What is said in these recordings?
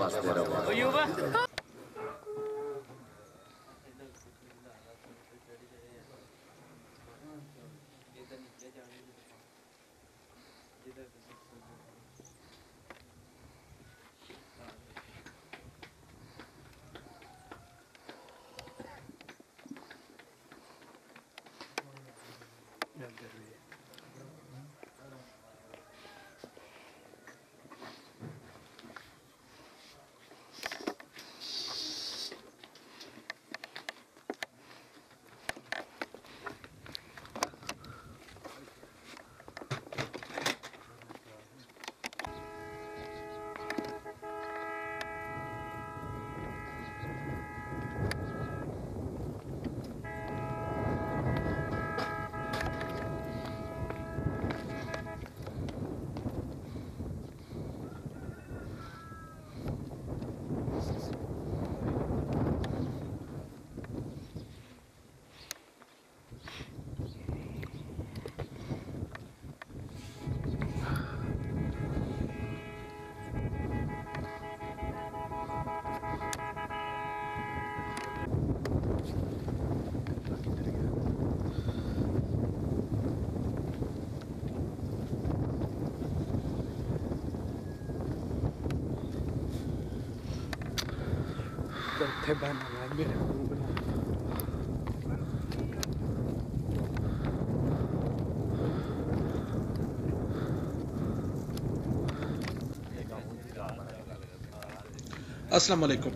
वास्ते रवा। थे बना है मेरे अस्सलाम वालेकुम।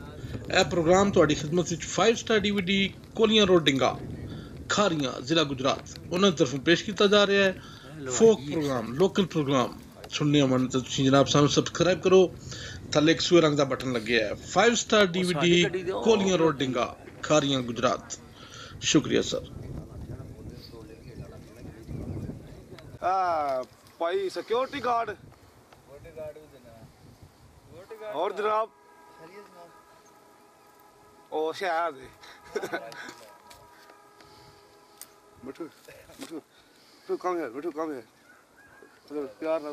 यह प्रोग्राम तुहाडी खिदमत विच 5 स्टार DVD कोलियां रोड डिंगा खारियां जिला गुजरात उन्होंने तरफों पेश किया जा रहा है। फोक प्रोग्राम लोकल प्रोग्राम सुनने मन तो तुसीं जनाब सानू सब्सक्राइब करो। थले एक सूए रंग का बटन लगे है। 5 star DVD कोलियां road डिंगा Khariyan Gujarat. शुक्रिया सर। भाई सिक्योरिटी गार्ड और जनाब ओ शहर दे मिठू मिठू मिठू कम है मिठू कम है चलो प्यार ना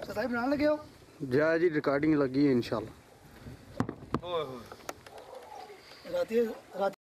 सताई बनाने लगे हो जय जी रिकॉर्डिंग लगी है इंशाल्लाह। ओए होए रात